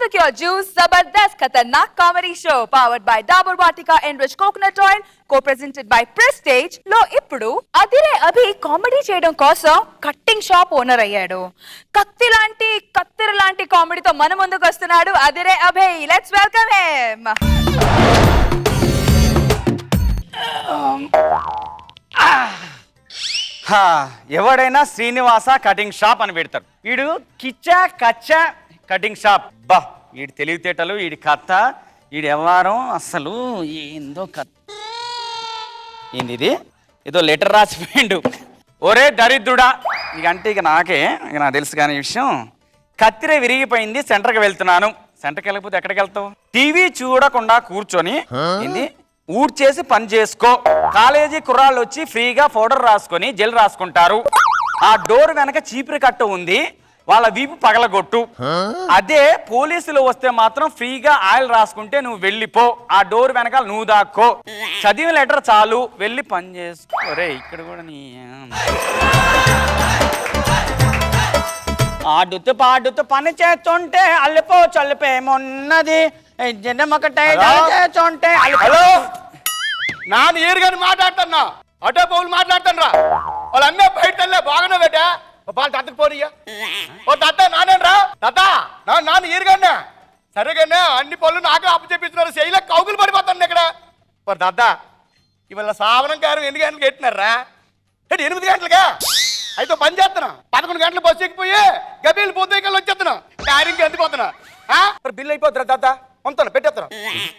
Milk your juice, Zabardast Khatarnak Comedy Show powered by Dabur Vatika Enriched Coconut Oil, co-presented by Prestige. లో ఇప్పుడు అదిరే అభి comedy చేయడం కోసం cutting shop owner అయ్యాడు. కత్తిర లాంటి కామెడీతో మన ముందుకు వస్తున్నాడు అదిరే అభి. Let's welcome him. ఎవడైనా శ్రీనివాస కటింగ్ షాప్ అని పెడతారు. వీడు కిచ్చా కచ్చా కటింగ్ షాప్. బా వీడి తెలివితేటలు, వీడి కథ, వీడి వ్యవహారం అసలు ఏందో కథ. ఏంది ఇది? ఏదో లెటర్ రాసిపోయిండు. ఒరే దరిద్రుడా, ఇకంటే ఇక నాకే నాకు తెలుసు కానీ ఈ విషయం. కత్తిరే విరిగిపోయింది, సెంటర్కి వెళ్తున్నాను. సెంటర్కి వెళ్ళకపోతే ఎక్కడికి వెళ్తావు? టీవీ చూడకుండా కూర్చొని ఏంది ఊడ్చేసి పని చేసుకో. కాలేజీ కుర్రాళ్ళు వచ్చి ఫ్రీగా పౌడర్ రాసుకొని జెల్ రాసుకుంటారు. ఆ డోర్ వెనక చీపురు కట్ట ఉంది, వాళ్ళ వీపు పగలగొట్టు. అదే పోలీసులు వస్తే మాత్రం ఫ్రీగా ఆయిల్ రాసుకుంటే నువ్వు వెళ్ళిపో. ఆ డోర్ వెనకాల నువ్వు దాక్కో. చదివిన లెటర్ చాలు, వెళ్ళి పని చేసుకో. రే ఇక్కడ కూడా నీ ఆడుతూ పాడుతూ పని చేస్తుంటే అల్లిపో చల్లిపోయేమున్నది. చేస్తుంటే హలో, నాన్న ఏరుగాని మాట్లాడుతున్నా, అటో పౌలు మాట్లాడుతున్నా. వాళ్ళు అమ్మే బయట వెళ్ళే బాగానే పెట్టా వాళ్ళు తత్తకు పోనీయా. ఓ తత్త నానేనరా తత్త, నాన్న ఏరుగానే సరేగానే అన్ని పనులు నాకు అప్పు చెప్పించున్నారు. శైలి కౌగులు పడిపోతాను ఇక్కడ. మరి తత్త ఇవాళ సావనం కారం ఎన్ని గంటలకు పెట్టినారా? 8 గంటలుగా అయితే పని చేస్తున్నా. 11 గంటలు బస్సు ఎక్కిపోయి గబీలు పొద్దుకల్లా వచ్చేస్తున్నా. క్యారింగ్ ఎండిపోతున్నా. మరి బిల్లు అయిపోతున్నా తత్త, పంపుతాను పెట్టేస్తున్నా.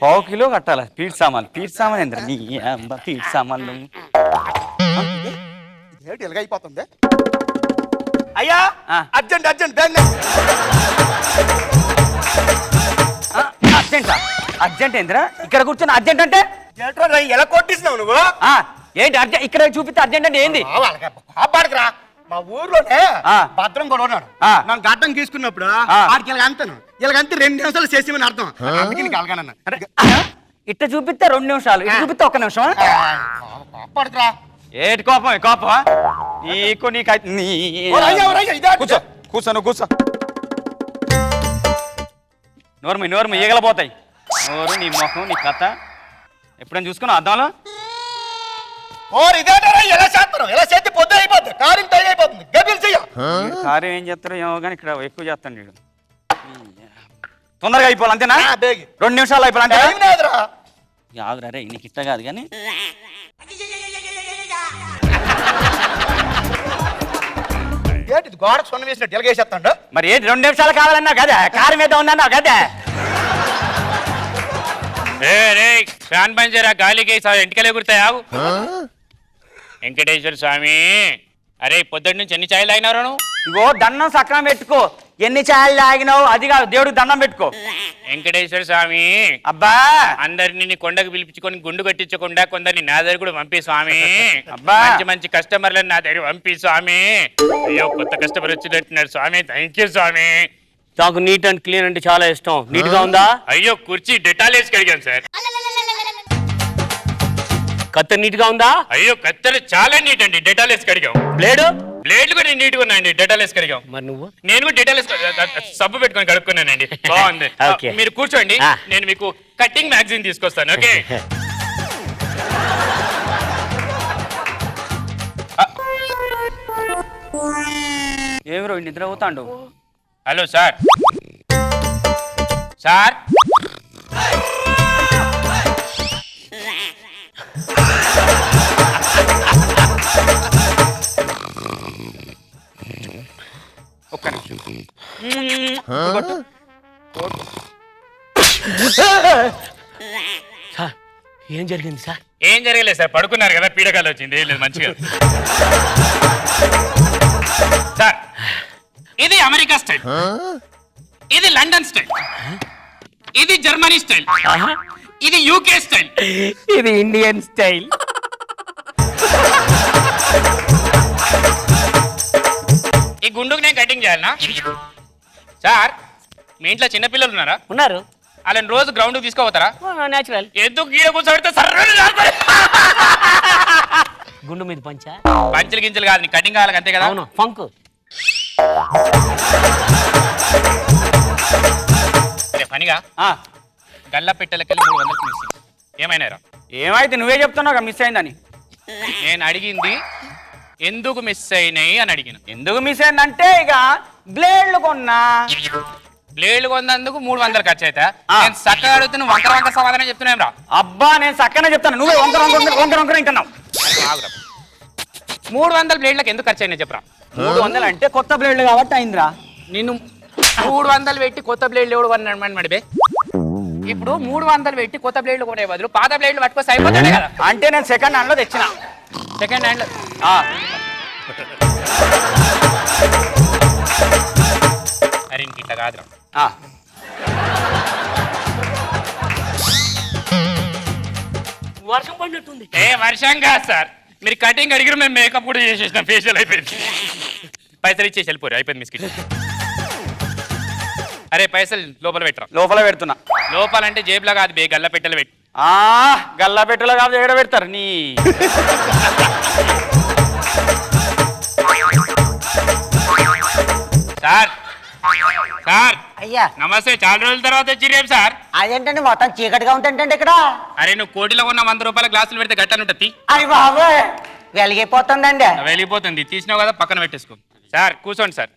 1/2 కిలో కట్టాలి. పీట్ సామాన్ ఏంద్ర నీ పీట్ సామాన్లు. ఏంటి ఎలాగైపోతుంది? అయ్యా అర్జెంట్ బ్యాంక్ అర్జెంట్ ఏంద్రా? ఇక్కడ కూర్చొని అర్జెంట్ అంటే ఎలా కొట్టిస్తున్నావు నువ్వు? ఏంటి అర్జెంట్? ఇక్కడ చూపిస్తే అర్జెంట్ అంటే ఏంది? కాపాడకరా. మా ఊర్లోనే భద్రం కూడా ఉన్నాడు. నన్ను గడ్డం తీసుకున్నప్పుడు వాడికి ఇలాగంతాను, ఇలాగంతే 2 నిమిషాలు చేసేమని అర్థం. అందుకే నీకు అలగానన్నా. ఇట్ట చూపిస్తే 2 నిమిషాలు, ఇట్ట చూపిస్తే 1 నిమిషం. కాపాడకరా. ఏటి కోపం? కోపం నీకు కూర్చో కూర్చో నువ్వు కూర్చో. నోరు ఈగలపోతాయి. నోరు, నీ ముఖం, నీ కథ ఎప్పుడైనా చూసుకున్నావు అద్దంలో? ఎలా చేస్తారు? ఎలా చేస్తే పొద్దు అయిపోతుంది, కార్యం టైం అయిపోతుంది. గబిల్ చెయ్య. కార్యం ఏం చేస్తారో ఏమో కానీ ఇక్కడ ఎక్కువ చేస్తాను వీడు. తొందరగా అయిపోవాలి అంతేనా? 2 నిమిషాలు అయిపోవాలంటే ఆగురా రే, నీకు ఇట్ట కాదు కానీ. ఏంటి గోడ సొన్న వేసినట్టు ఎలాగేసేస్తాడు? మరి ఏంటి 2 నిమిషాలు కావాలన్నా కదా, కారు మీద ఉందన్నావు కదా. ఫ్యాన్ పంచరా గాలికి ఎంటికలే గుర్తాయావు. వెంకటేశ్వర స్వామి, అరే పొద్దున్న నుంచి ఎన్ని ఛాయలు తాగినారు నువ్వు? ఇగో దండం సక్రమం పెట్టుకో. ఎన్ని ఛాయలు తాగినావు అది కాదు, దేవుడికి దండం పెట్టుకో. వెంకటేశ్వర స్వామి, అబ్బా అందరిని కొండకు పిలిపించుకొని గుండు కట్టించకుండా కొందరిని నా దగ్గర కూడా పంపి స్వామి. అబ్బా మంచి కస్టమర్లను నా దగ్గర పంపి స్వామి. అయ్యో కొత్త కస్టమర్ వచ్చినట్టున్నారు స్వామి. థ్యాంక్ యూ స్వామి. నాకు నీట్ అండ్ క్లీన్ అంటే చాలా ఇష్టం. నీట్ గా ఉందా? అయ్యో కుర్చీ డెటాల్ వేసి కడిగాను సార్. కత్తెర నీట్ గా ఉందా? అయ్యో కత్తెర చాలా నీట్ అండి, డెటాల్ వేసి కడిగాం. బ్లేడ్ కూడా నీట్ గా ఉన్నాయండి, డెటాల్ వేసి కడిగాం. మరి నువ్వు? నేను కూడా డెటాల్ సబ్బు పెట్టుకొని కడుక్కున్నానండి. బాగుంది. మీరు కూర్చోండి, నేను మీకు కటింగ్ మ్యాగజైన్ తీసుకొస్తాను. ఓకే ఏమిరో నిద్ర అవుతాండు. Hello sir. సార్ ఒక్క నిమిషం. సార్ ఏం జరిగింది సార్? ఏం జరగలేదు సార్, పడుకున్నారు కదా, పీడకాలు వచ్చింది. ఏం లేదు, మంచిగా. సార్ ఇది అమెరికా స్టైల్, ఇది లండన్ స్టైల్, ఇది జర్మనీ స్టైల్, ఇది యూకే స్టైల్, ఇది ఇండియన్ స్టైల్. ఈ గుండుకు నేను కటింగ్ చేయాలనా? సార్ మీ ఇంట్లో చిన్నపిల్లలు ఉన్నారా? ఉన్నారు. వాళ్ళని రోజు గ్రౌండ్ తీసుకోపోతారా? న్యాచురల్. ఎందుకు గీడ కూర్చోబెడితే సర్ర గుండు మీద పంచా? పంచులు గింజలు కాదు, నీ కటింగ్ కావాలి అంతే కదా. అవును, ఫంక్. పనిగా ఆ, గల్ల పెట్టెలకెళ్ళి 300 మిస్ ఏమైనారా? ఏమైతే నువ్వే చెప్తున్నావు మిస్ అయిందని. నేను అడిగింది ఎందుకు మిస్ అయినాయి అని అడిగిన. ఎందుకు మిస్ అయిందంటే ఇక బ్లేడ్లు కొన్నా. బ్లేడ్లు కొన్నందుకు 300 ఖర్చు అయితే ఆ. నేను చక్కగా అడుగుతున్న వంకర సమాధానం చెప్తున్నాను రా. అబ్బా నేను చక్కనే చెప్తాను, నువ్వే వంకర వింటున్నావు. 300 బ్లేడ్లకు ఎందుకు ఖర్చు అయినా చెప్పరా? 300 అంటే కొత్త బ్లేడ్లు కాబట్టి అయిందిరా. నిన్ను 300 పెట్టి కొత్త బ్లేడ్లు ఎవడు కొన్నాడు మడిబే? ఇప్పుడు 300 పెట్టి కొత్త బ్లేడ్లు కొనే బదులు పాత బ్లేడ్లు పట్టుకొస్తే అయిపోతాయి కదా. అంటే నేను సెకండ్ హ్యాండ్ లో తెచ్చిన. సెకండ్ హ్యాండ్ అరే ఇంక ఇట్లా కాదురా. వర్షం పడినట్టుంది. ఏ వర్షం కాదు సార్, మీరు కటింగ్ అడిగిన మేము మేకప్ కూడా చేసేసినాం, ఫేషియల్ అయిపోయింది. పైసలు ఇచ్చేసి వెళ్ళిపోరు, అయిపోయింది మిస్కిట్. అరే పైసలు లోపల పెట్టరా. లోపల పెడుతున్నా. లోపలంటే జేబులో కాదు బే, గల్ల పెట్టెలు పెట్టి. గల్లా పెట్టులో కాదు ఎక్కడ పెడతారు నీ. సార్ సార్ అయ్యా నమస్తే, చాలా రోజుల తర్వాత వచ్చి రేపు సార్. అదేంటండి మొత్తం చీకటిగా ఉంటుంటండి ఇక్కడ. అరే నువ్వు కోటిలో ఉన్న 100 రూపాయల గ్లాసులు పెడితే గట్టని ఉంటుంది. అయ్య బాబు వెలిగిపోతుందండి. వెళ్ళిపోతుంది, తీసినావు కదా పక్కన పెట్టేసుకో. సార్ కూర్చోండి సార్.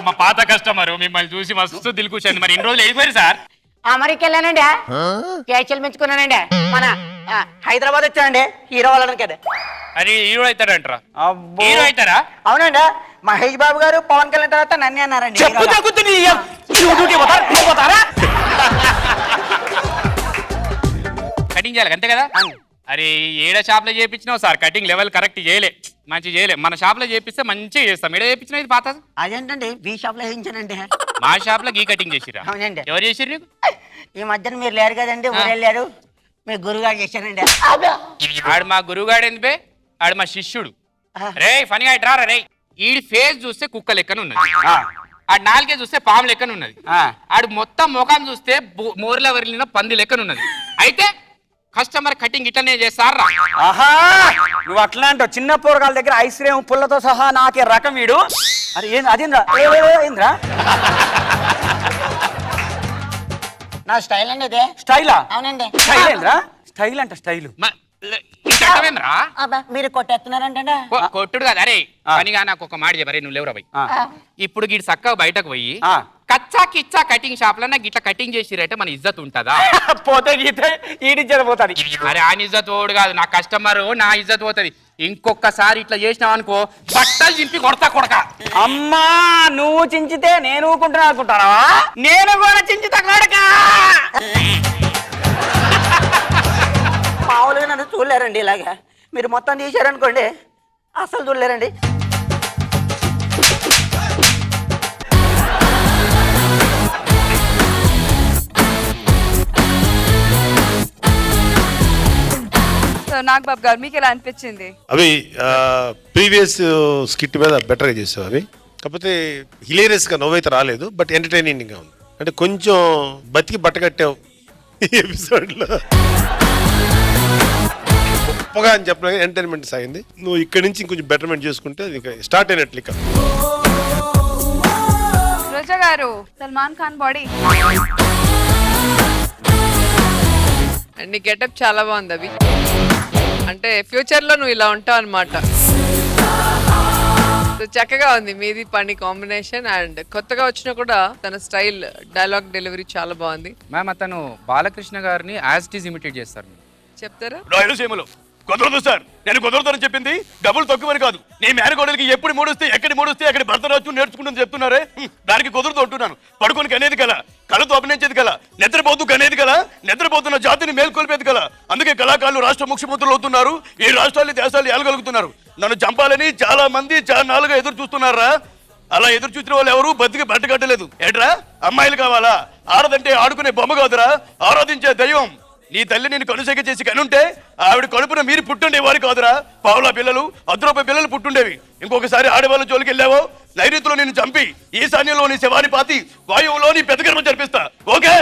మా పాత కస్టమర్ మిమ్మల్ని చూసి మస్తు దిల్ కూర్చోండి. మరి ఇన్ని రోజులు వెళ్ళిపోయారు సార్. అమెరికా వెళ్ళానండి, కేచలు మెచ్చుకున్నానండి. మన హైదరాబాద్ వచ్చానండి హీరో వాళ్ళని కదా. అది హీరో అవుతాడంటరా? అబ్బో. హీరో అవుతారా? అవునండి, మహేష్ బాబు గారు పవన్ కళ్యాణ్ తర్వాత నన్ను అన్నారండి. చెప్పు తగ్గుతుంది. కటింగ్ చేయాలి అంతే కదా. అరే ఏడ షాప్ లో చేయించినావు సార్, కటింగ్ లెవెల్ కరెక్ట్ చేయలే, మంచి చేయలే. మన షాప్ లో చేపిస్తే మంచిగా చేస్తాం. ఏడ చేయించినా ఇది పాత. అదేంటండి బీ షాప్ లో వేయించానండి. మా షాప్ లో గీ కటింగ్ చేసిరా? అవునండి. ఎవరు చేసిర్రు నీకు? ఈ మధ్యన మీరు లేరు కదండి, ఊరు వెళ్ళారు, మీ గురుగారు చేశానండి. ఆడు మా గురువుగాడు ఎందుపే, ఆడు మా శిష్యుడు. రే ఫనిగా ఇట్రారా రే. ఈడి ఫేస్ చూస్తే కుక్క లెక్కన ఉన్నది, ఆడు నాలుగే చూస్తే పాము లెక్కన ఉన్నది, ఆడు మొత్తం ముఖం చూస్తే మోర్ల వరిలిన పంది లెక్కన ఉన్నది. అయితే కస్టమర్ కటింగ్ ఇట్లనే చేస్తారా? ఆహా నువ్వు అట్లా అంటావు. చిన్న పోరగాళ్ళ దగ్గర ఐస్ క్రీమ్ పుల్లతో సహా నాకే రకం వీడు. అరే అదేంద్రా ఏంద్రా నా స్టైల్ అండి ఇదే. స్టైలా? అవునండి. స్టైల్ ఏంద్రా? స్టైల్ అంట స్టైల్. అబ్బా, మీరు కొట్టేస్తున్నారంటే. కొట్టుడు కదా. అరే పనిగా నాకు ఒక మాట చెప్పరే, నువ్వు లేవురా పోయి. ఇప్పుడు గీడు చక్కగా బయటకు పోయి కచ్చా కిచ్చా కటింగ్ షాప్ లో నాకు ఇట్లా కటింగ్ చేసిరంటే మన ఇజ్జత్ ఉంటుందా? పోతే గీతే ఈడిజ్జత పోతాది. అరే ఆయన ఇజ్జత్ పోడు కాదు, నా కస్టమర్ నా ఇజ్జత్ పోతుంది. ఇంకొకసారి ఇట్లా చేసినావు అనుకో బట్టలు చింపి కొడతా కొడక. అమ్మా నువ్వు చించితే నేను ఊకుంటున్నా అనుకుంటానా? నేను కూడా చించుతా కొడక. మామూలుగా నన్ను చూడలేరండి ఇలాగా, మీరు మొత్తం తీశారనుకోండి అసలు చూడలేరండి. నాగబాబు గారు మీకు ఎలా అనిపించింది? అవి ప్రీవియస్ స్కిట్ మీద బెటర్గా చేసావు అవి. కాకపోతే హిలేరియస్గా నవ్వైతే రాలేదు, బట్ ఎంటర్టైనింగ్గా ఉంది. అంటే కొంచెం బతికి బట్టగట్టావు ఈ ఎపిసోడ్లో. గొప్పగా అని చెప్పిన ఎంటర్టైన్మెంట్ సాగింది. నువ్వు ఇక్కడి నుంచి ఇంకొంచెం బెటర్మెంట్ చేసుకుంటే ఇంకా స్టార్ట్ అయినట్లు. ఇక రోజా గారు, సల్మాన్ ఖాన్ బాడీ అండ్ నీ గెటప్ చాలా బాగుంది అవి. అంటే ఫ్యూచర్ లో నువ్వు ఇలా ఉంటావు అనమాట. చక్కగా ఉంది మీది పని కాంబినేషన్. అండ్ కొత్తగా వచ్చినా కూడా తన స్టైల్, డైలాగ్ డెలివరీ చాలా బాగుంది. మ్యామ్ అతను బాలకృష్ణ గారిని యాజ్ ఇట్ ఈజ్ ఇమిటేట్ చేస్తారు. చెప్తారా? రాయలసీమలో కుదరదు సార్, నేను కుదరదని చెప్పింది డబ్బులు తక్కువని కాదు. నీ మేనకోడలికి ఎప్పుడు మూడొస్తే ఎక్కడి మూడొస్తే అక్కడ భర్తరాజు నేర్చుకుంటుంది చెప్తున్నారే, దానికి కుదరదు అంటున్నాను. పడుకొని కనేది కల, కళతో అభినయించేది కల, నిద్రపోతూ కనేది కల, నిద్రపోతున్న జాతిని మేల్కొల్పేది కల. అందుకే కళాకారులు రాష్ట్ర ముఖ్యమంత్రులు అవుతున్నారు, ఈ రాష్ట్రాలు దేశాలు ఏలగలుగుతున్నారు. నన్ను చంపాలని చాలా మంది చాలా నాలుగా ఎదురు చూస్తున్నారా? అలా ఎదురు చూసిన వాళ్ళు ఎవరు బతికి బట్టగట్టలేదు. ఏట్రా అమ్మాయిలు కావాలా? ఆడదంటే ఆడుకునే బొమ్మ కాదురా, ఆరాధించే దైవం. నీ తల్లి నేను కనుసైగ చేసి కనుంటే ఆవిడ కడుపున మీరు పుట్టుండేవారు కాదురా. పావులా పిల్లలు, 10 రూపాయల పిల్లలు పుట్టుండేవి. ఇంకొకసారి ఆడవాళ్ళ జోలికి వెళ్ళావో నైరుతిలో నేను చంపి ఈశాన్యంలో నీ శవాన్ని పాతి వాయువులో నీ పెద్దగర్మ జరిపిస్తా. ఓకే?